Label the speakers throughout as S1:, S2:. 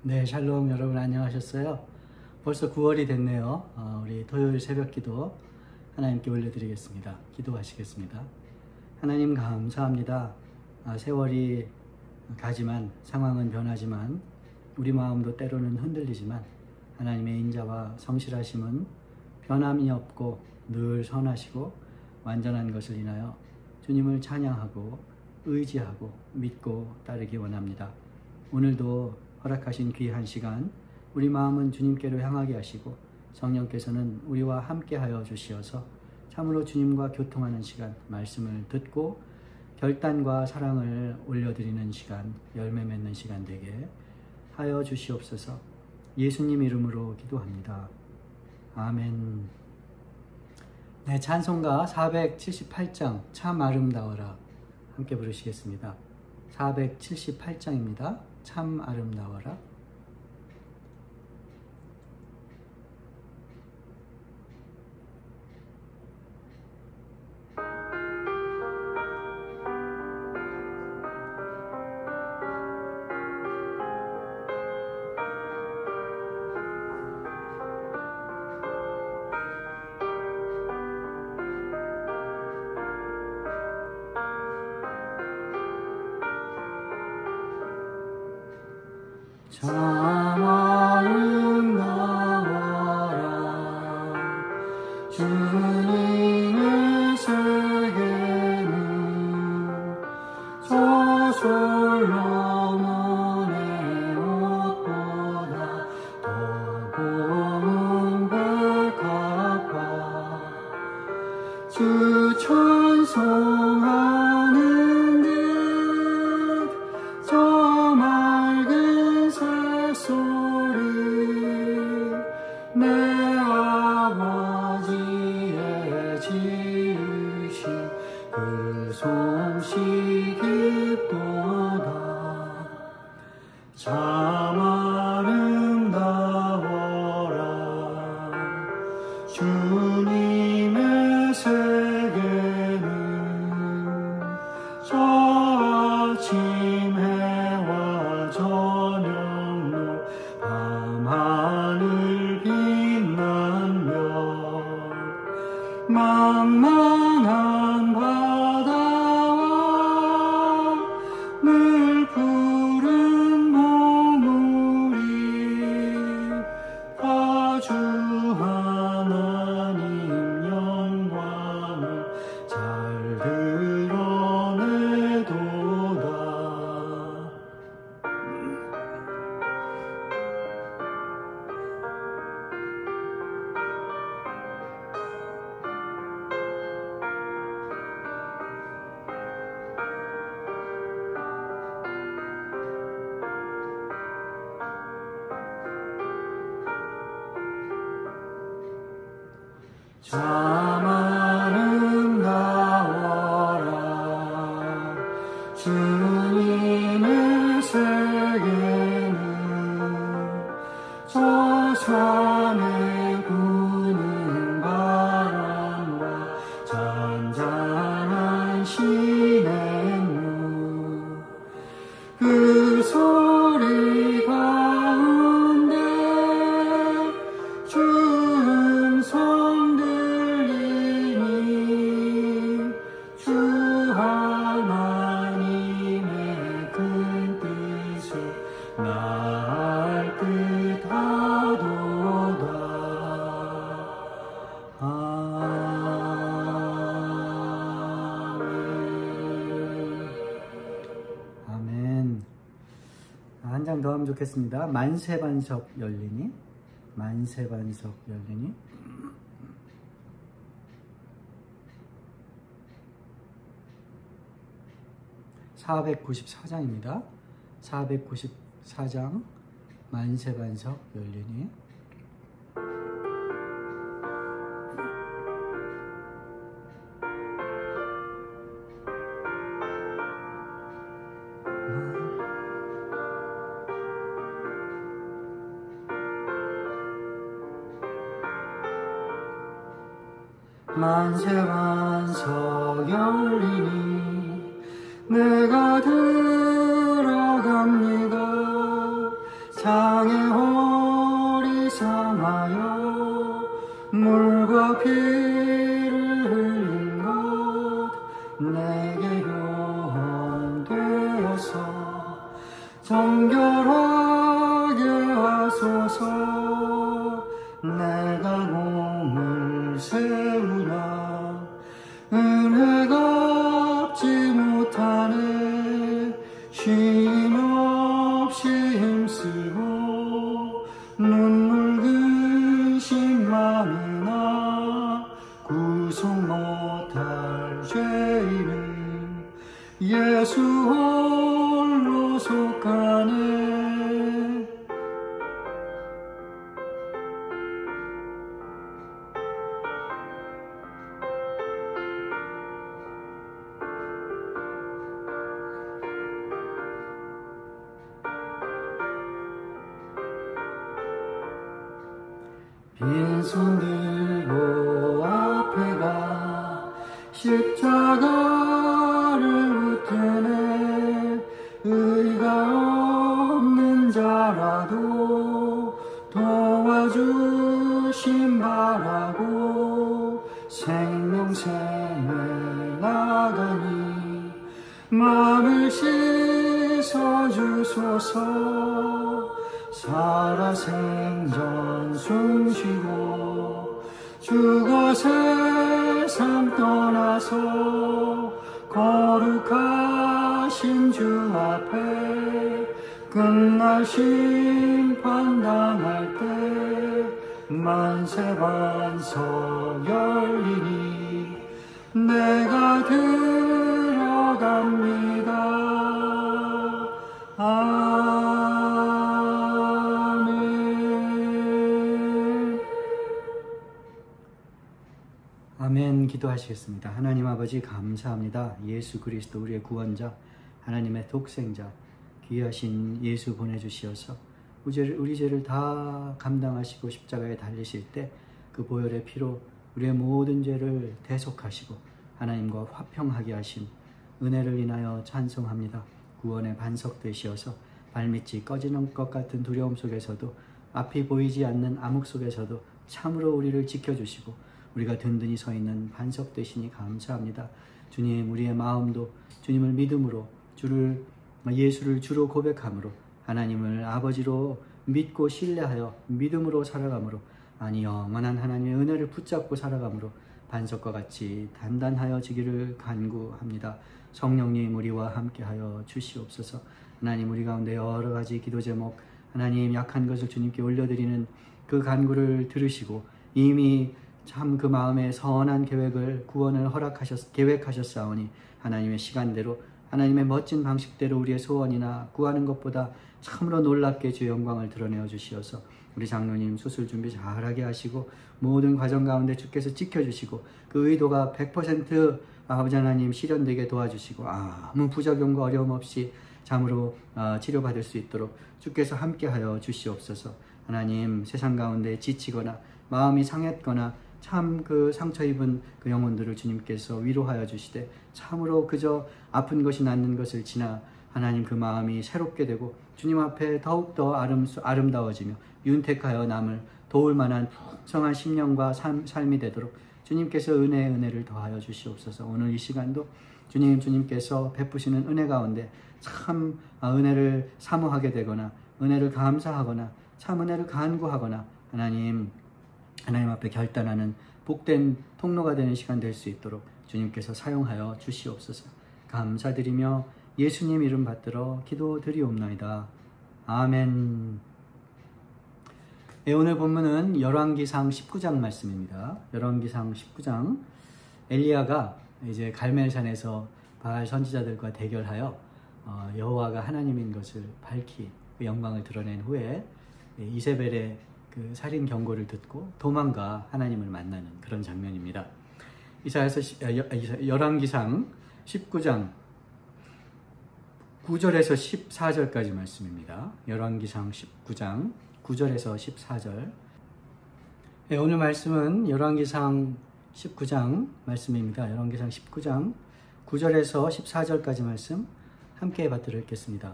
S1: 네, 샬롬 여러분 안녕하셨어요? 벌써 9월이 됐네요. 우리 토요일 새벽 기도 하나님께 올려드리겠습니다. 기도하시겠습니다. 하나님 감사합니다. 세월이 가지만 상황은 변하지만 우리 마음도 때로는 흔들리지만 하나님의 인자와 성실하심은 변함이 없고 늘 선하시고 완전한 것을 인하여 주님을 찬양하고 의지하고 믿고 따르기 원합니다. 오늘도 허락하신 귀한 시간 우리 마음은 주님께로 향하게 하시고 성령께서는 우리와 함께하여 주시어서 참으로 주님과 교통하는 시간, 말씀을 듣고 결단과 사랑을 올려드리는 시간, 열매 맺는 시간 되게 하여 주시옵소서. 예수님 이름으로 기도합니다. 아멘. 네, 찬송가 478장 참 아름다워라 함께 부르시겠습니다. 478장입니다. 참 아름다워라. 참 아름다워라 주님의 세계는 저솔 너머의 옷보다 더 고운 백합화 주 찬송하는 듯 저 맑은 새소리 내 아버지의 지으신 그 솜씨 깊도다. 참 아름다워라 주님의 세계는 저 아침 해와 저녁로 밤하늘 빛나며 망망한 바다와 늘 푸른 봉우리 아주 하나님 영광을 잘 드러내도다. 참 아름다워라 주님의 세계는 저 산에 부는 바람과 잔잔한 시냇물 그 소리 가운데 주 음성 들리니 주 하나님의 큰 뜻을 나을 듯하도다. 아멘. 한 장 더 하면 좋겠습니다. 만세반석 열리니, 만세반석 열리니. (494장입니다) 494장 만세반석 열리니. 만세반석 열리니 내가 들어갑니다. 땅에 홀이 상하여 물과 피를 흘린 것 내게 교훈되어서 정결하게 하소서. 내가 몸을 세우나 은혜가 갚지 못하네. 쉼 없이 힘쓰고 눈물 근심 많으나 구속 못할 죄인은 예수 홀로 속하네. 빈손 들고 앞에 가 십자가를 붙드네. 의가 없는 자라도 도와주심 바라고 생명샘에 나가니 마음을 씻어주소서. 살아생전 숨쉬고 죽어 세상 떠나서 거룩하신 주 앞에 끝날 심판당할 때 만세반석 열리니 내가 들어갑니다. 아멘. 기도하시겠습니다. 하나님 아버지 감사합니다. 예수 그리스도 우리의 구원자, 하나님의 독생자, 귀하신 예수 보내주시어서 우리 죄를 다 감당하시고 십자가에 달리실 때 그 보혈의 피로 우리의 모든 죄를 대속하시고 하나님과 화평하게 하신 은혜를 인하여 찬송합니다. 구원의 반석 되시어서 발밑이 꺼지는 것 같은 두려움 속에서도 앞이 보이지 않는 암흑 속에서도 참으로 우리를 지켜주시고 우리가 든든히 서 있는 반석 되시니 감사합니다. 주님, 우리의 마음도 주님을 믿음으로 예수를 주로 고백함으로 하나님을 아버지로 믿고 신뢰하여 믿음으로 살아감으로 아니 영원한 하나님의 은혜를 붙잡고 살아감으로 반석과 같이 단단하여지기를 간구합니다. 성령님 우리와 함께하여 주시옵소서. 하나님 우리 가운데 여러 가지 기도 제목 하나님 약한 것을 주님께 올려드리는 그 간구를 들으시고 이미 참 그 마음에 선한 구원을 계획하셨사오니 하나님의 시간대로 하나님의 멋진 방식대로 우리의 소원이나 구하는 것보다 참으로 놀랍게 주의 영광을 드러내어 주시어서 우리 장로님 수술 준비 잘하게 하시고 모든 과정 가운데 주께서 지켜주시고 그 의도가 100% 아버지 하나님 실현되게 도와주시고 아무 부작용과 어려움 없이 참으로 치료받을 수 있도록 주께서 함께하여 주시옵소서. 하나님 세상 가운데 지치거나 마음이 상했거나 참 그 상처 입은 그 영혼들을 주님께서 위로하여 주시되 참으로 그저 아픈 것이 낫는 것을 지나 하나님 그 마음이 새롭게 되고 주님 앞에 더욱더 아름다워지며 윤택하여 남을 도울 만한 풍성한 심령과 삶이 되도록 주님께서 은혜를 더하여 주시옵소서. 오늘 이 시간도 주님께서 베푸시는 은혜 가운데 참 은혜를 사모하게 되거나 은혜를 감사하거나 참 은혜를 간구하거나 하나님 앞에 결단하는 복된 통로가 되는 시간 될 수 있도록 주님께서 사용하여 주시옵소서. 감사드리며 예수님 이름 받들어 기도드리옵나이다. 아멘. 오늘 본문은 열왕기상 19장 말씀입니다. 열왕기상 19장 엘리야가 이제 갈멜산에서 바알 선지자들과 대결하여 여호와가 하나님인 것을 밝히 그 영광을 드러낸 후에 이세벨의 그 살인 경고를 듣고 도망가 하나님을 만나는 그런 장면입니다. 열왕기상 19장 9절에서 14절까지 말씀입니다. 열왕기상 19장 9절에서 14절. 오늘 말씀은 열왕기상 19장 말씀입니다. 열왕기상 19장 9절에서 14절까지 말씀 함께 받들어 읽겠습니다.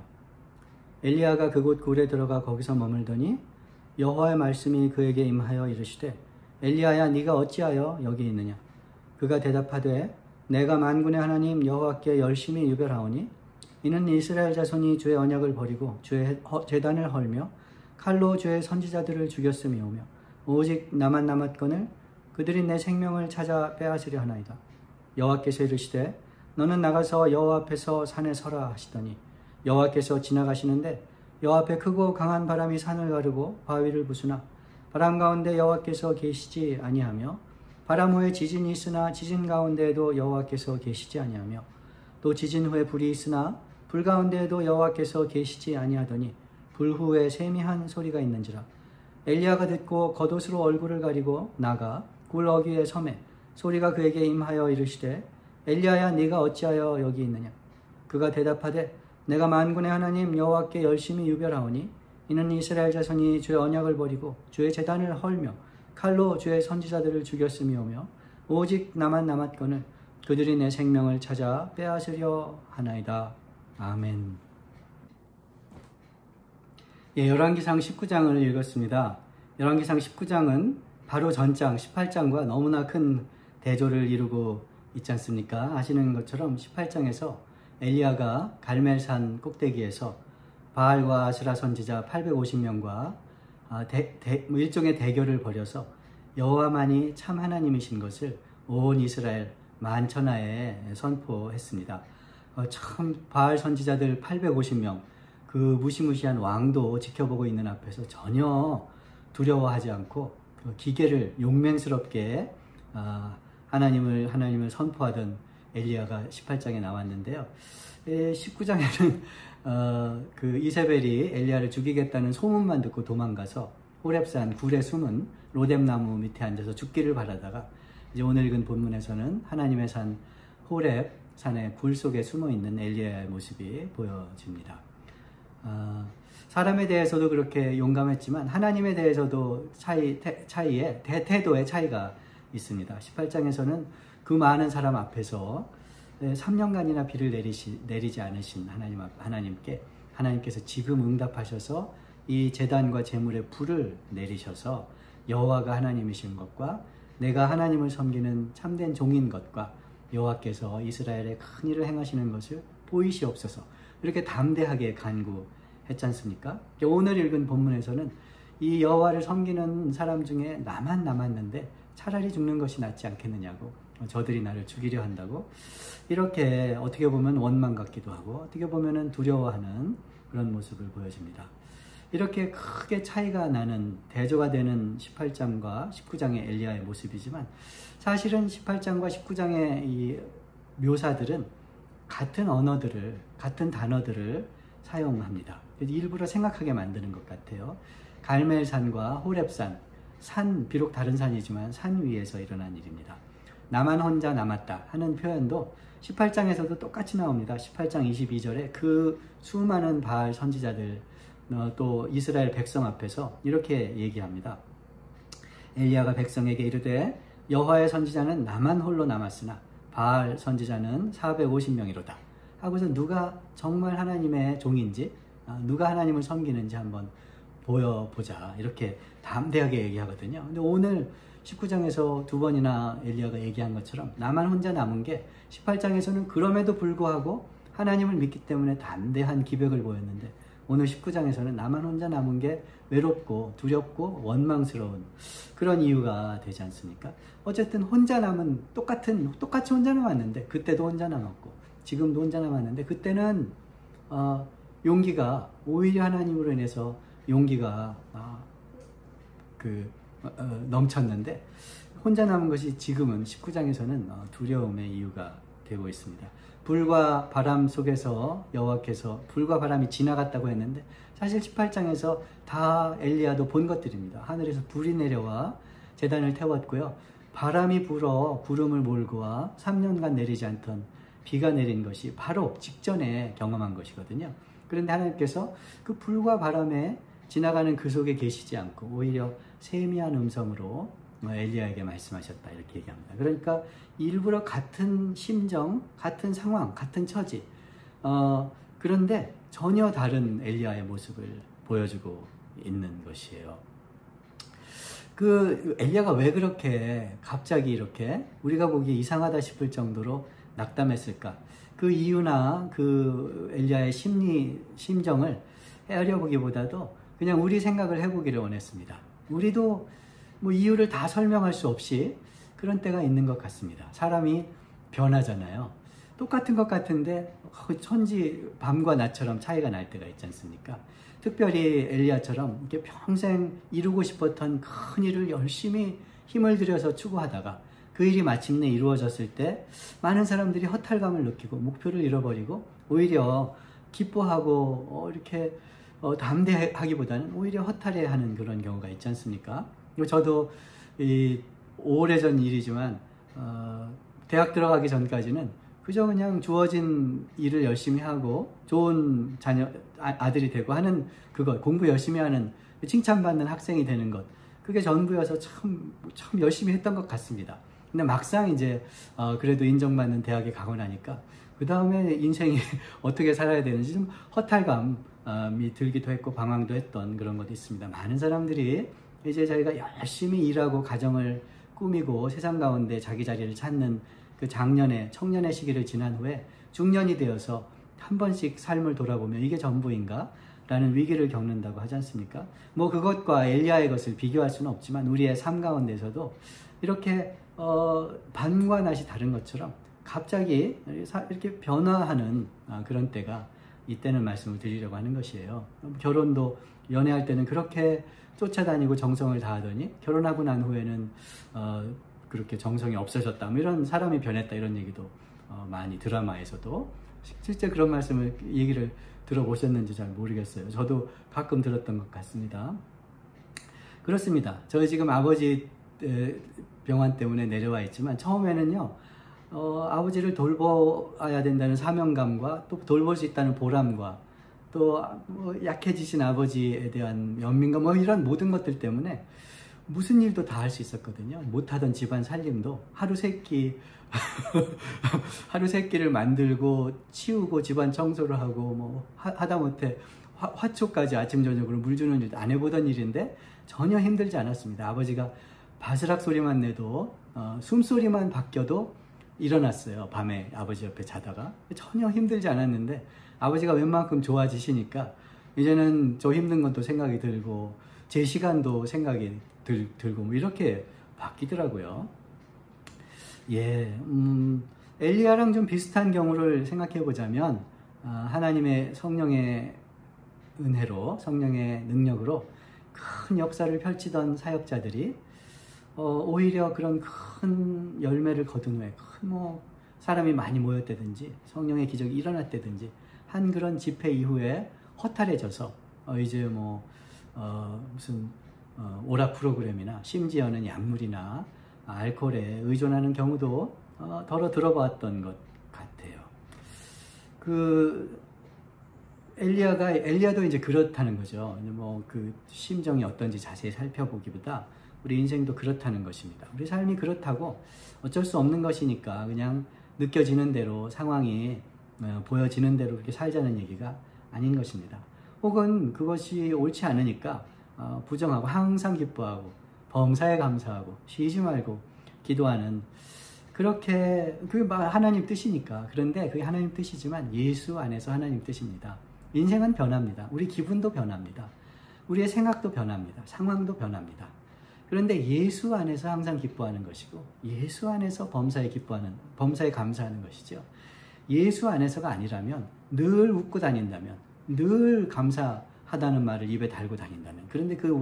S1: 엘리야가 그곳 굴에 들어가 거기서 머물더니 여호와의 말씀이 그에게 임하여 이르시되 엘리야야 네가 어찌하여 여기 있느냐. 그가 대답하되 내가 만군의 하나님 여호와께 열심히 유별하오니 이는 이스라엘 자손이 주의 언약을 버리고 주의 제단을 헐며 칼로 주의 선지자들을 죽였음이오며 오직 나만 남았거늘 그들이 내 생명을 찾아 빼앗으려 하나이다. 여호와께서 이르시되 너는 나가서 여호와 앞에서 산에 서라 하시더니 여호와께서 지나가시는데 여호와 앞에 크고 강한 바람이 산을 가르고 바위를 부수나 바람 가운데 여호와께서 계시지 아니하며 바람 후에 지진이 있으나 지진 가운데에도 여호와께서 계시지 아니하며 또 지진 후에 불이 있으나 불 가운데에도 여호와께서 계시지 아니하더니 불 후에 세미한 소리가 있는지라. 엘리야가 듣고 겉옷으로 얼굴을 가리고 나가 굴 어귀에 섬에 소리가 그에게 임하여 이르시되 엘리야야 네가 어찌하여 여기 있느냐. 그가 대답하되 내가 만군의 하나님 여호와께 열심히 유별하오니 이는 이스라엘 자손이 주의 언약을 버리고 주의 제단을 헐며 칼로 주의 선지자들을 죽였음이오며 오직 나만 남았거늘 그들이 내 생명을 찾아 빼앗으려 하나이다. 아멘. 열왕기상 19장을 읽었습니다. 열왕기상 19장은 바로 전장 18장과 너무나 큰 대조를 이루고 있지 않습니까? 아시는 것처럼 18장에서 엘리야가 갈멜산 꼭대기에서 바알과 아스라 선지자 850명과 일종의 대결을 벌여서 여호와만이 참 하나님이신 것을 온 이스라엘 만천하에 선포했습니다. 참 바알 선지자들 850명, 그 무시무시한 왕도 지켜보고 있는 앞에서 전혀 두려워하지 않고 기계를 용맹스럽게 하나님을 선포하던 엘리야가 18장에 나왔는데요. 19장에는 그 이세벨이 엘리야를 죽이겠다는 소문만 듣고 도망가서 호렙산 굴에 숨은 로뎀나무 밑에 앉아서 죽기를 바라다가 이제 오늘 읽은 본문에서는 하나님의 산 호렙 산의 굴 속에 숨어 있는 엘리야의 모습이 보여집니다. 사람에 대해서도 그렇게 용감했지만 하나님에 대해서도 태도의 차이가 있습니다. 18장에서는 그 많은 사람 앞에서 3년간이나 비를 내리지 않으신 하나님께서 지금 응답하셔서 이 제단과 제물에 불을 내리셔서 여호와가 하나님이신 것과 내가 하나님을 섬기는 참된 종인 것과 여호와께서 이스라엘에 큰 일을 행하시는 것을 보이시옵소서 이렇게 담대하게 간구했지 않습니까? 오늘 읽은 본문에서는 이 여호와를 섬기는 사람 중에 나만 남았는데 차라리 죽는 것이 낫지 않겠느냐고, 저들이 나를 죽이려 한다고, 이렇게 어떻게 보면 원망 같기도 하고 어떻게 보면 두려워하는 그런 모습을 보여줍니다. 이렇게 크게 차이가 나는 대조가 되는 18장과 19장의 엘리야의 모습이지만 사실은 18장과 19장의 이 묘사들은 같은 언어들을, 같은 단어들을 사용합니다. 일부러 생각하게 만드는 것 같아요. 갈멜산과 호렙산, 비록 다른 산이지만 산 위에서 일어난 일입니다. 나만 혼자 남았다 하는 표현도 18장에서도 똑같이 나옵니다. 18장 22절에 그 수많은 바알 선지자들, 또 이스라엘 백성 앞에서 이렇게 얘기합니다. 엘리야가 백성에게 이르되 여호와의 선지자는 나만 홀로 남았으나 바알 선지자는 450명이로다 하고서 누가 정말 하나님의 종인지, 누가 하나님을 섬기는지 한번 보여보자 이렇게 담대하게 얘기하거든요. 근데 오늘 19장에서 두 번이나 엘리야가 얘기한 것처럼 나만 혼자 남은 게 18장에서는 그럼에도 불구하고 하나님을 믿기 때문에 담대한 기백을 보였는데 오늘 19장에서는 나만 혼자 남은 게 외롭고 두렵고 원망스러운 그런 이유가 되지 않습니까? 어쨌든 혼자 남은, 똑같이 혼자 남았는데 그때도 혼자 남았고 지금도 혼자 남았는데 그때는 용기가, 오히려 하나님으로 인해서 용기가 넘쳤는데 혼자 남은 것이 지금은 19장에서는 두려움의 이유가 되고 있습니다. 불과 바람 속에서 여호와께서, 불과 바람이 지나갔다고 했는데 사실 18장에서 다 엘리야도 본 것들입니다. 하늘에서 불이 내려와 제단을 태웠고요. 바람이 불어 구름을 몰고 와 3년간 내리지 않던 비가 내린 것이 바로 직전에 경험한 것이거든요. 그런데 하나님께서 그 불과 바람에 지나가는 그 속에 계시지 않고 오히려 세미한 음성으로 엘리야에게 말씀하셨다 이렇게 얘기합니다. 그러니까 일부러 같은 심정, 같은 상황, 같은 처지, 그런데 전혀 다른 엘리야의 모습을 보여주고 있는 것이에요. 그 심리아가 왜 그렇게 갑자기 이렇게 우리가 보기에 이상하다 싶을 정도로 낙담했을까? 그 이유나 그 엘리야의 심정을 헤아려 보기보다도 그냥 우리 생각을 해보기를 원했습니다. 우리도 뭐 이유를 다 설명할 수 없이 그런 때가 있는 것 같습니다. 사람이 변하잖아요. 똑같은 것 같은데 천지 밤과 낮처럼 차이가 날 때가 있지 않습니까? 특별히 엘리야처럼 이렇게 평생 이루고 싶었던 큰 일을 열심히 힘을 들여서 추구하다가 그 일이 마침내 이루어졌을 때 많은 사람들이 허탈감을 느끼고 목표를 잃어버리고 오히려 기뻐하고 이렇게 담대하기보다는 오히려 허탈해하는 그런 경우가 있지 않습니까? 저도 이 오래전 일이지만 대학 들어가기 전까지는 그저 그냥 주어진 일을 열심히 하고 좋은 아들이 되고 하는 그것, 공부 열심히 하는 칭찬받는 학생이 되는 것, 그게 전부여서 참 열심히 했던 것 같습니다. 근데 막상 이제 그래도 인정받는 대학에 가고 나니까 그 다음에 인생이 어떻게 살아야 되는지 좀 허탈감이 들기도 했고 방황도 했던 그런 것도 있습니다. 많은 사람들이 이제 자기가 열심히 일하고 가정을 꾸미고 세상 가운데 자기 자리를 찾는 그 청년의 시기를 지난 후에 중년이 되어서 한 번씩 삶을 돌아보면 이게 전부인가? 라는 위기를 겪는다고 하지 않습니까? 뭐 그것과 엘리야의 것을 비교할 수는 없지만 우리의 삶 가운데서도 이렇게 밤과 낮이 다른 것처럼 갑자기 이렇게 변화하는 그런 때가 이때는 말씀을 드리려고 하는 것이에요. 결혼도 연애할 때는 그렇게 쫓아다니고 정성을 다하더니 결혼하고 난 후에는 그렇게 정성이 없어졌다, 뭐 이런 사람이 변했다 이런 얘기도 많이 드라마에서도 실제 그런 얘기를 들어보셨는지 잘 모르겠어요. 저도 가끔 들었던 것 같습니다. 그렇습니다. 저희 지금 아버지 병환 때문에 내려와 있지만 처음에는요 아버지를 돌봐야 된다는 사명감과 또 돌볼 수 있다는 보람과 또 약해지신 아버지에 대한 연민감, 뭐 이런 모든 것들 때문에 무슨 일도 다 할 수 있었거든요. 못하던 집안 살림도 하루 세끼 하루 세끼를 만들고 치우고 집안 청소를 하고 뭐 하다못해 화초까지 아침 저녁으로 물 주는 일도 안 해보던 일인데 전혀 힘들지 않았습니다. 아버지가 바스락 소리만 내도 숨소리만 바뀌어도 일어났어요. 밤에 아버지 옆에 자다가 전혀 힘들지 않았는데 아버지가 웬만큼 좋아지시니까 이제는 저 힘든 것도 생각이 들고 제 시간도 생각이 들고 뭐 이렇게 바뀌더라고요. 예, 엘리야랑 좀 비슷한 경우를 생각해 보자면 하나님의 성령의 은혜로, 성령의 능력으로 큰 역사를 펼치던 사역자들이 오히려 그런 큰 열매를 거둔 후에 사람이 많이 모였다든지 성령의 기적이 일어났다든지 한 그런 집회 이후에 허탈해져서 이제 무슨 오락 프로그램이나 심지어는 약물이나 알코올에 의존하는 경우도 더러 들어봤던 것 같아요. 엘리야도 이제 그렇다는 거죠. 그 심정이 어떤지 자세히 살펴보기보다 우리 인생도 그렇다는 것입니다. 우리 삶이 그렇다고 어쩔 수 없는 것이니까 그냥 느껴지는 대로 상황이 보여지는 대로 그렇게 살자는 얘기가 아닌 것입니다. 혹은 그것이 옳지 않으니까 부정하고 항상 기뻐하고 범사에 감사하고 쉬지 말고 기도하는 그렇게 그게 하나님 뜻이니까. 그런데 그게 하나님 뜻이지만 예수 안에서 하나님 뜻입니다. 인생은 변합니다. 우리 기분도 변합니다. 우리의 생각도 변합니다. 상황도 변합니다. 그런데 예수 안에서 항상 기뻐하는 것이고 예수 안에서 범사에 감사하는 것이죠. 예수 안에서가 아니라면 늘 웃고 다닌다면 늘 감사하다는 말을 입에 달고 다닌다면 그런데 그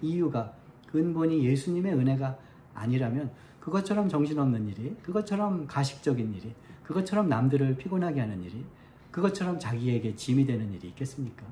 S1: 이유가 근본이 예수님의 은혜가 아니라면 그것처럼 정신없는 일이, 그것처럼 가식적인 일이, 그것처럼 남들을 피곤하게 하는 일이, 그것처럼 자기에게 짐이 되는 일이 있겠습니까?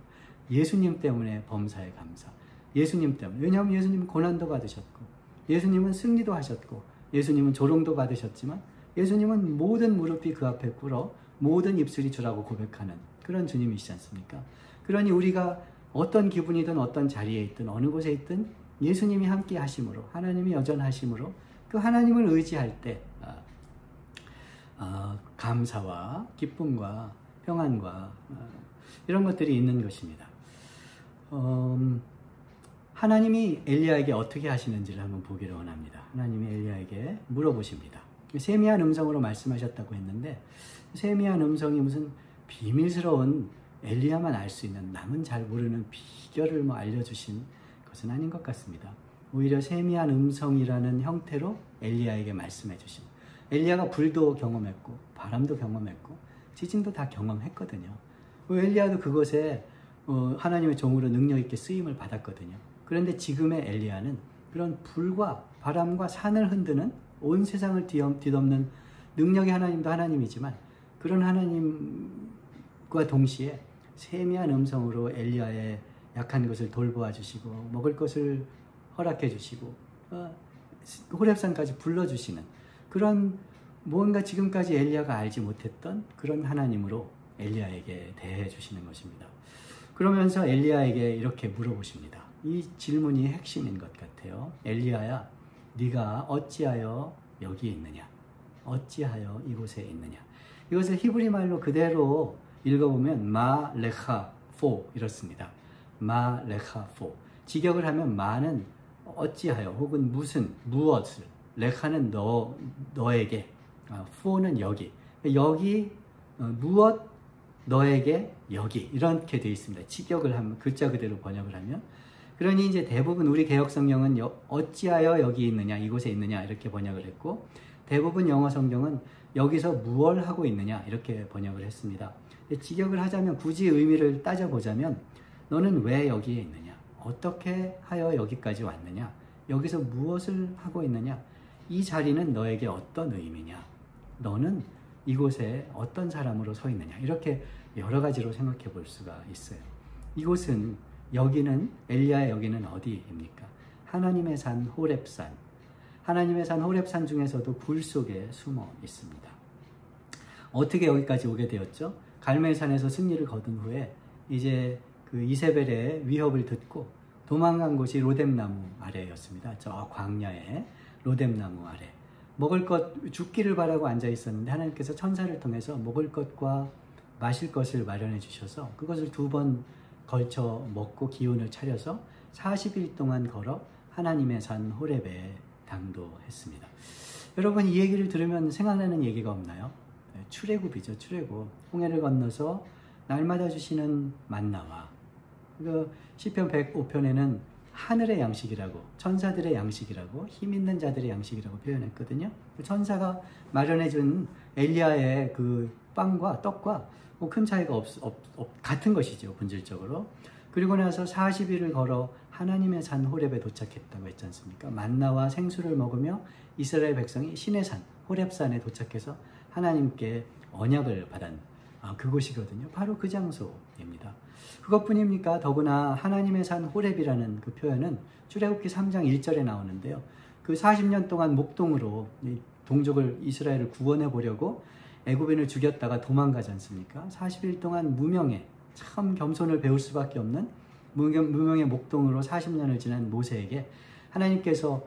S1: 예수님 때문에 범사에 감사. 예수님 때문에. 왜냐하면 예수님은 고난도 받으셨고 예수님은 승리도 하셨고 예수님은 조롱도 받으셨지만 예수님은 모든 무릎이 그 앞에 꿇어 모든 입술이 주라고 고백하는 그런 주님이시지 않습니까? 그러니 우리가 어떤 기분이든 어떤 자리에 있든 어느 곳에 있든 예수님이 함께 하심으로 하나님이 여전하심으로 그 하나님을 의지할 때 감사와 기쁨과 평안과 이런 것들이 있는 것입니다. 하나님이 엘리야에게 어떻게 하시는지를 한번 보기를 원합니다. 하나님이 엘리야에게 물어보십니다. 세미한 음성으로 말씀하셨다고 했는데 세미한 음성이 무슨 비밀스러운 엘리야만 알 수 있는, 남은 잘 모르는 비결을 알려주신 것은 아닌 것 같습니다. 오히려 세미한 음성이라는 형태로 엘리야에게 말씀해 주신, 엘리야가 불도 경험했고 바람도 경험했고 지진도 다 경험했거든요. 엘리야도 그것에 하나님의 종으로 능력 있게 쓰임을 받았거든요. 그런데 지금의 엘리야는 그런 불과 바람과 산을 흔드는, 온 세상을 뒤덮는 능력의 하나님도 하나님이지만 그런 하나님과 동시에 세미한 음성으로 엘리야의 약한 것을 돌보아 주시고 먹을 것을 허락해 주시고 호렙산까지 불러주시는 그런, 뭔가 지금까지 엘리야가 알지 못했던 그런 하나님으로 엘리야에게 대해 주시는 것입니다. 그러면서 엘리야에게 이렇게 물어보십니다. 이 질문이 핵심인 것 같아요. 엘리야야, 네가 어찌하여 여기 있느냐? 어찌하여 이곳에 있느냐? 이것을 히브리 말로 그대로 읽어보면 마 레카 포 이렇습니다. 마 레카 포. 직역을 하면 마는 어찌하여 혹은 무슨, 무엇을, 레카는 너에게, 포는 여기, 무엇 너에게 여기, 이렇게 되어 있습니다. 직역을 하면, 글자 그대로 번역을 하면. 그러니 이제 대부분 우리 개혁성경은 어찌하여 여기 있느냐, 이곳에 있느냐 이렇게 번역을 했고, 대부분 영어 성경은 여기서 무엇을 하고 있느냐 이렇게 번역을 했습니다. 직역을 하자면, 굳이 의미를 따져보자면 너는 왜 여기에 있느냐, 어떻게 하여 여기까지 왔느냐, 여기서 무엇을 하고 있느냐, 이 자리는 너에게 어떤 의미냐, 너는 이곳에 어떤 사람으로 서 있느냐, 이렇게 여러 가지로 생각해 볼 수가 있어요. 이곳은, 여기는, 엘리야의 여기는 어디입니까? 하나님의 산 호렙산. 하나님의 산 호렙산 중에서도 굴 속에 숨어 있습니다. 어떻게 여기까지 오게 되었죠? 갈멜산에서 승리를 거둔 후에 이제 그 이세벨의 위협을 듣고 도망간 곳이 로뎀나무 아래였습니다. 저 광야의 로뎀나무 아래. 먹을 것, 죽기를 바라고 앉아 있었는데 하나님께서 천사를 통해서 먹을 것과 마실 것을 마련해 주셔서 그것을 2번 걸쳐 먹고 기운을 차려서 40일 동안 걸어 하나님의 산 호렙에 당도했습니다. 여러분, 이 얘기를 들으면 생각나는 얘기가 없나요? 출애굽이죠. 출애굽. 홍해를 건너서 날마다 주시는 만나와 그 시편 105편에는 하늘의 양식이라고, 천사들의 양식이라고, 힘 있는 자들의 양식이라고 표현했거든요. 천사가 마련해준 엘리야의 그 빵과 떡과 뭐 큰 차이가 같은 것이죠, 본질적으로. 그리고 나서 40일을 걸어 하나님의 산 호렙에 도착했다고 했지 않습니까? 만나와 생수를 먹으며 이스라엘 백성이 신의 산 호렙산에 도착해서 하나님께 언약을 받은 그곳이거든요. 바로 그 장소입니다. 그것뿐입니까? 더구나 하나님의 산 호렙이라는 그 표현은 출애굽기 3장 1절에 나오는데요. 그 40년 동안 목동으로 동족을, 이스라엘을 구원해 보려고 애굽인을 죽였다가 도망가지 않습니까? 40일 동안 무명의, 참 겸손을 배울 수밖에 없는 무명의 목동으로 40년을 지난 모세에게 하나님께서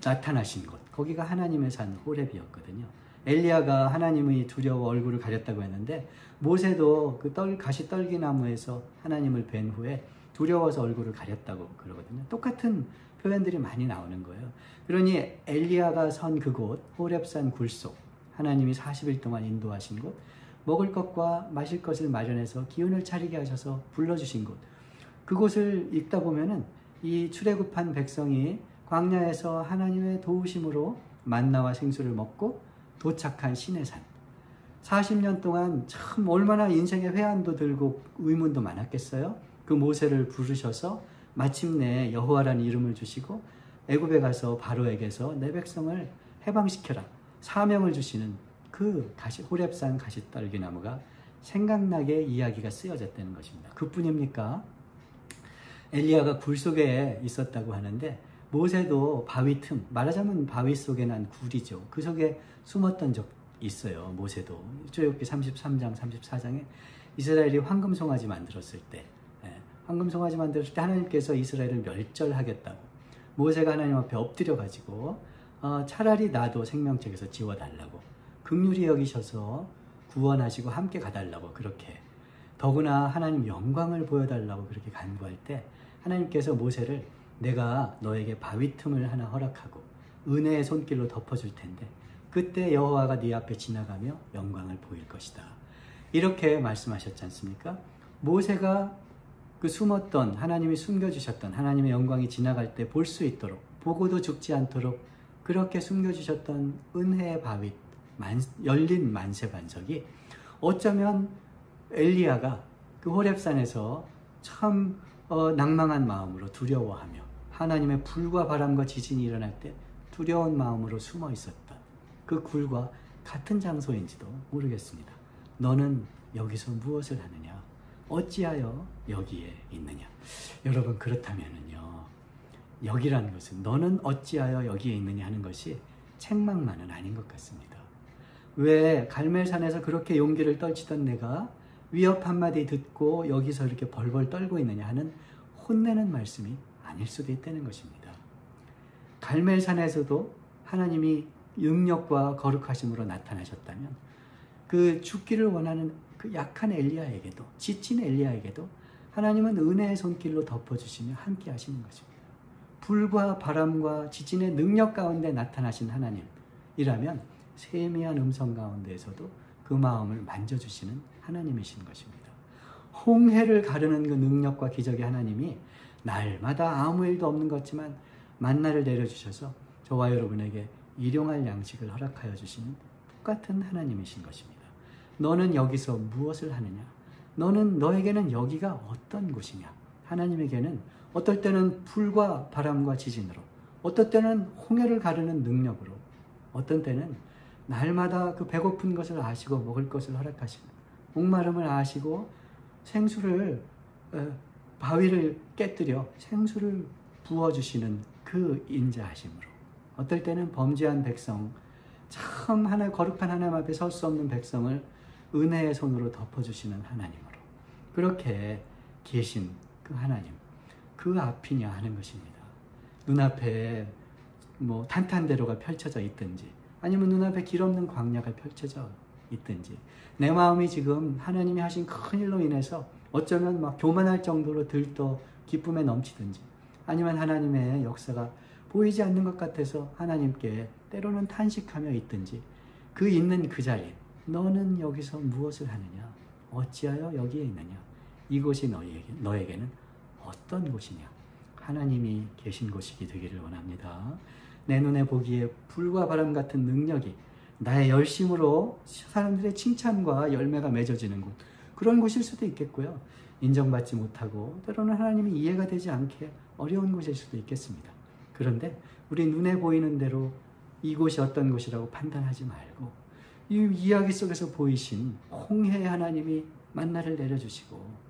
S1: 나타나신 곳, 거기가 하나님의 산 호렙이었거든요. 엘리야가 하나님의 두려워 얼굴을 가렸다고 했는데 모세도 그 가시 떨기나무에서 하나님을 뵌 후에 두려워서 얼굴을 가렸다고 그러거든요. 똑같은 표현들이 많이 나오는 거예요. 그러니 엘리야가 선 그곳, 호렙산 굴속, 하나님이 40일 동안 인도하신 곳, 먹을 것과 마실 것을 마련해서 기운을 차리게 하셔서 불러주신 곳, 그곳을 읽다 보면은 이 출애굽한 백성이 광야에서 하나님의 도우심으로 만나와 생수를 먹고 도착한 신의 산, 40년 동안 참 얼마나 인생의 회한도 들고 의문도 많았겠어요. 그 모세를 부르셔서 마침내 여호와라는 이름을 주시고 애굽에 가서 바로에게서 내 백성을 해방시켜라 사명을 주시는 그 호렙산 가시떨기나무가 생각나게 이야기가 쓰여졌다는 것입니다. 그뿐입니까? 엘리야가 굴 속에 있었다고 하는데 모세도 바위 틈, 말하자면 바위 속에 난 굴이죠. 그 속에 숨었던 적 있어요. 모세도. 출애굽기 33장, 34장에 이스라엘이 황금송아지 만들었을 때, 황금송아지 만들었을 때 하나님께서 이스라엘을 멸절하겠다고 모세가 하나님 앞에 엎드려가지고 차라리 나도 생명책에서 지워달라고 긍휼히 여기셔서 구원하시고 함께 가달라고 그렇게 더구나 하나님 영광을 보여달라고 그렇게 간구할 때 하나님께서 모세를 내가 너에게 바위 틈을 하나 허락하고 은혜의 손길로 덮어줄 텐데 그때 여호와가 네 앞에 지나가며 영광을 보일 것이다. 이렇게 말씀하셨지 않습니까? 모세가 그 숨었던 하나님이 숨겨주셨던 하나님의 영광이 지나갈 때 볼 수 있도록 보고도 죽지 않도록 그렇게 숨겨주셨던 은혜의 바위 열린 만세 반석이 어쩌면 엘리야가 그 호렙산에서 참 낭망한 마음으로 두려워하며 하나님의 불과 바람과 지진이 일어날 때 두려운 마음으로 숨어 있었던 그 굴과 같은 장소인지도 모르겠습니다. 너는 여기서 무엇을 하느냐? 어찌하여 여기에 있느냐? 여러분, 그렇다면은요, 여기라는 것은 너는 어찌하여 여기에 있느냐 하는 것이 책망만은 아닌 것 같습니다. 왜 갈멜산에서 그렇게 용기를 떨치던 내가 위협 한마디 듣고 여기서 이렇게 벌벌 떨고 있느냐 하는 혼내는 말씀이 아닐 수도 있다는 것입니다. 갈멜산에서도 하나님이 능력과 거룩하심으로 나타나셨다면 그 죽기를 원하는 그 약한 엘리야에게도, 지친 엘리야에게도 하나님은 은혜의 손길로 덮어주시며 함께 하시는 것입니다. 불과 바람과 지진의 능력 가운데 나타나신 하나님이라면 세미한 음성 가운데에서도 그 마음을 만져주시는 하나님이신 것입니다. 홍해를 가르는 그 능력과 기적의 하나님이 날마다 아무 일도 없는 것 같지만 만나를 내려주셔서 저와 여러분에게 일용할 양식을 허락하여 주시는 똑같은 하나님이신 것입니다. 너는 여기서 무엇을 하느냐? 너에게는 여기가 어떤 곳이냐? 하나님에게는 어떨 때는 불과 바람과 지진으로, 어떨 때는 홍해를 가르는 능력으로, 어떤 때는 날마다 그 배고픈 것을 아시고 먹을 것을 허락하시는, 목마름을 아시고 생수를, 바위를 깨뜨려 생수를 부어주시는 그 인자하심으로, 어떨 때는 범죄한 백성, 참 거룩한 하나님 앞에 설 수 없는 백성을 은혜의 손으로 덮어주시는 하나님으로 그렇게 계신 그 하나님, 그 앞이냐 하는 것입니다. 눈앞에 탄탄대로가 펼쳐져 있든지 아니면 눈앞에 길없는 광야가 펼쳐져 있든지 내 마음이 지금 하나님이 하신 큰 일로 인해서 어쩌면 막 교만할 정도로 들떠 기쁨에 넘치든지 아니면 하나님의 역사가 보이지 않는 것 같아서 하나님께 때로는 탄식하며 있든지 그 있는 그 자리에 너는 여기서 무엇을 하느냐? 어찌하여 여기에 있느냐? 이곳이 너에게는 어떤 곳이냐? 하나님이 계신 곳이기 되기를 원합니다. 내 눈에 보기에 불과 바람 같은 능력이 나의 열심으로 사람들의 칭찬과 열매가 맺어지는 곳, 그런 곳일 수도 있겠고요. 인정받지 못하고 때로는 하나님이 이해가 되지 않게 어려운 곳일 수도 있겠습니다. 그런데 우리 눈에 보이는 대로 이곳이 어떤 곳이라고 판단하지 말고 이 이야기 속에서 보이신 홍해의 하나님이 만나를 내려주시고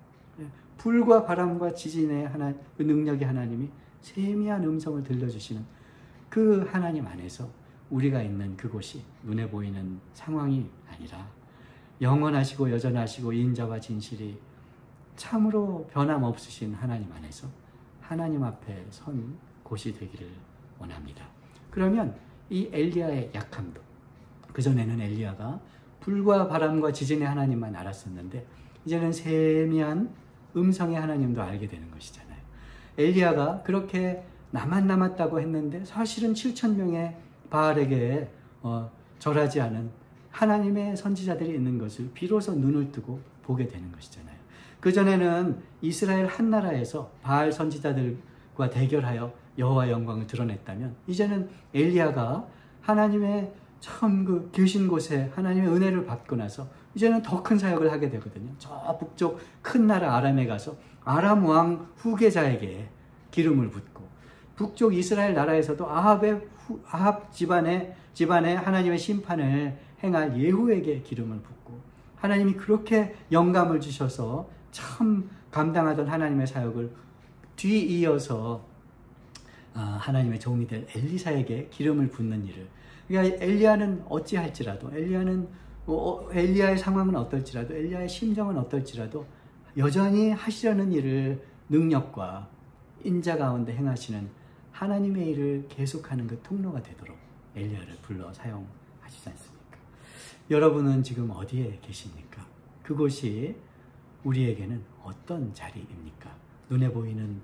S1: 불과 바람과 지진의 그 능력의 하나님이 세미한 음성을 들려주시는 그 하나님 안에서 우리가 있는 그곳이 눈에 보이는 상황이 아니라 영원하시고 여전하시고 인자와 진실이 참으로 변함없으신 하나님 안에서 하나님 앞에 선 곳이 되기를 원합니다. 그러면 이 엘리야의 약함도, 그전에는 엘리야가 불과 바람과 지진의 하나님만 알았었는데 이제는 세미한 음성의 하나님도 알게 되는 것이잖아요. 엘리야가 그렇게 나만 남았다고 했는데 사실은 7,000명의 바알에게 절하지 않은 하나님의 선지자들이 있는 것을 비로소 눈을 뜨고 보게 되는 것이잖아요. 그전에는 이스라엘 한 나라에서 바알 선지자들과 대결하여 여호와 영광을 드러냈다면 이제는 엘리야가 하나님의 참 그 계신 곳에 하나님의 은혜를 받고 나서 이제는 더 큰 사역을 하게 되거든요. 저 북쪽 큰 나라 아람에 가서 아람 왕 후계자에게 기름을 붓고 북쪽 이스라엘 나라에서도 아합 집안에 하나님의 심판을 행할 예후에게 기름을 붓고 하나님이 그렇게 영감을 주셔서 참 감당하던 하나님의 사역을 뒤이어서 하나님의 종이 될 엘리사에게 기름을 붓는 일을, 그러니까 엘리야는 어찌할지라도 엘리야의 상황은 어떨지라도 엘리야의 심정은 어떨지라도 여전히 하시려는 일을 능력과 인자 가운데 행하시는 하나님의 일을 계속하는 그 통로가 되도록 엘리야를 불러 사용하시지 않습니까? 여러분은 지금 어디에 계십니까? 그곳이 우리에게는 어떤 자리입니까? 눈에 보이는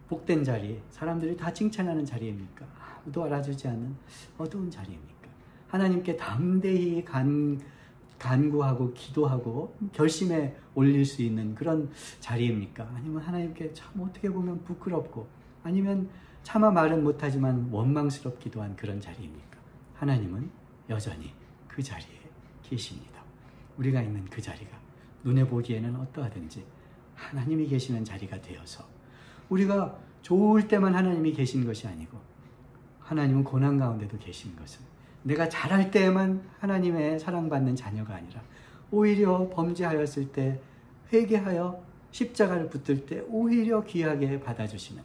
S1: 복된 자리, 사람들이 다 칭찬하는 자리입니까? 아무도 알아주지 않는 어두운 자리입니까? 하나님께 담대히 간구하고 기도하고 결심에 올릴 수 있는 그런 자리입니까? 아니면 하나님께 참 어떻게 보면 부끄럽고 아니면 차마 말은 못하지만 원망스럽기도 한 그런 자리입니까? 하나님은 여전히 그 자리에 계십니다. 우리가 있는 그 자리가 눈에 보기에는 어떠하든지 하나님이 계시는 자리가 되어서 우리가 좋을 때만 하나님이 계신 것이 아니고 하나님은 고난 가운데도 계신 것을 내가 잘할 때에만 하나님의 사랑받는 자녀가 아니라 오히려 범죄하였을 때 회개하여 십자가를 붙들 때 오히려 귀하게 받아주시는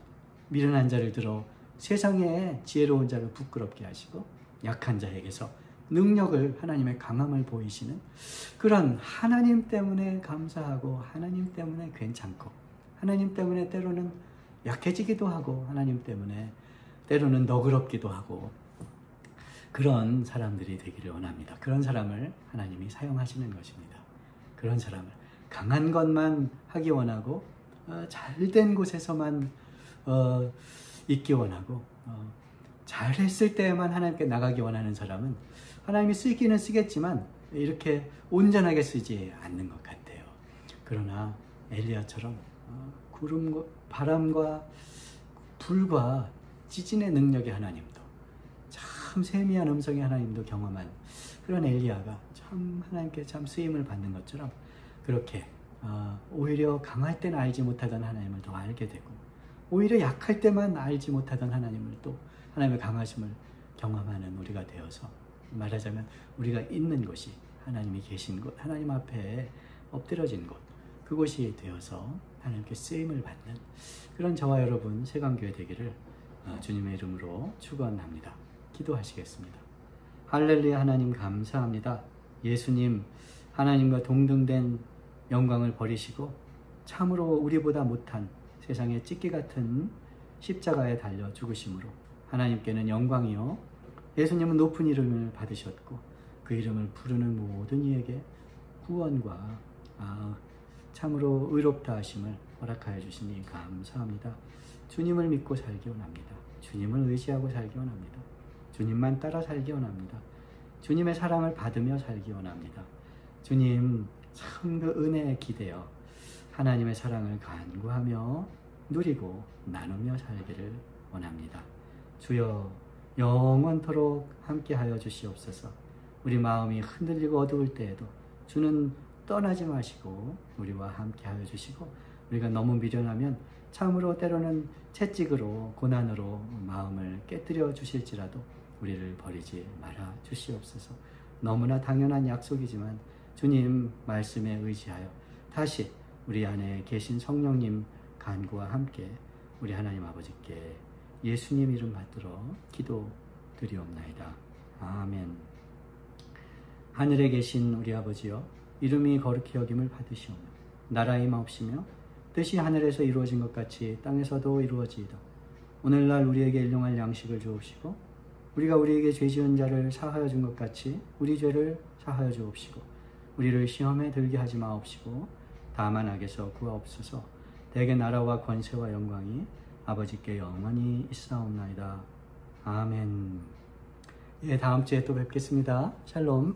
S1: 미련한 자를 들어 세상에 지혜로운 자를 부끄럽게 하시고 약한 자에게서 능력을 하나님의 강함을 보이시는 그런 하나님 때문에 감사하고 하나님 때문에 괜찮고 하나님 때문에 때로는 약해지기도 하고 하나님 때문에 때로는 너그럽기도 하고 그런 사람들이 되기를 원합니다. 그런 사람을 하나님이 사용하시는 것입니다. 그런 사람을 강한 것만 하기 원하고 잘된 곳에서만 있기 원하고 잘했을 때만 하나님께 나가기 원하는 사람은 하나님이 쓰기는 쓰겠지만 이렇게 온전하게 쓰지 않는 것 같아요. 그러나 엘리야처럼 바람과 불과 지진의 능력의 하나님도 참 세미한 음성의 하나님도 경험한 그런 엘리야가 참 하나님께 참 쓰임을 받는 것처럼 그렇게 오히려 강할 때는 알지 못하던 하나님을 더 알게 되고 오히려 약할 때만 알지 못하던 하나님을 또 하나님의 강하심을 경험하는 우리가 되어서 말하자면 우리가 있는 곳이 하나님이 계신 곳, 하나님 앞에 엎드려진 곳, 그곳이 되어서 하나님께 쓰임을 받는 그런 저와 여러분 세강교회 되기를 주님의 이름으로 축원합니다. 기도하시겠습니다. 할렐루야. 하나님 감사합니다. 예수님 하나님과 동등된 영광을 버리시고 참으로 우리보다 못한 세상에 찢기 같은 십자가에 달려 죽으심으로 하나님께는 영광이요 예수님은 높은 이름을 받으셨고 그 이름을 부르는 모든 이에게 구원과 참으로 의롭다 하심을 허락하여 주시니 감사합니다. 주님을 믿고 살기 원합니다. 주님을 의지하고 살기 원합니다. 주님만 따라 살기 원합니다. 주님의 사랑을 받으며 살기 원합니다. 주님 참 그 은혜에 기대어 하나님의 사랑을 간구하며 누리고 나누며 살기를 원합니다. 주여 영원토록 함께하여 주시옵소서. 우리 마음이 흔들리고 어두울 때에도 주는 떠나지 마시고 우리와 함께하여 주시고 우리가 너무 미련하면 참으로 때로는 채찍으로 고난으로 마음을 깨뜨려 주실지라도 우리를 버리지 말아 주시옵소서. 너무나 당연한 약속이지만 주님 말씀에 의지하여 다시 우리 안에 계신 성령님 간구와 함께 우리 하나님 아버지께 예수님 이름 받들어 기도드리옵나이다. 아멘. 하늘에 계신 우리 아버지여 이름이 거룩히 여김을 받으시오며 나라의 마옵시며 뜻이 하늘에서 이루어진 것 같이 땅에서도 이루어지이다. 오늘날 우리에게 일용할 양식을 주옵시고 우리가 우리에게 죄 지은 자를 사하여 준 것 같이 우리 죄를 사하여 주옵시고 우리를 시험에 들게 하지 마옵시고 다만 악에서 구하옵소서. 대개 나라와 권세와 영광이 아버지께 영원히 있사옵나이다. 아멘. 예, 다음 주에 또 뵙겠습니다. 샬롬.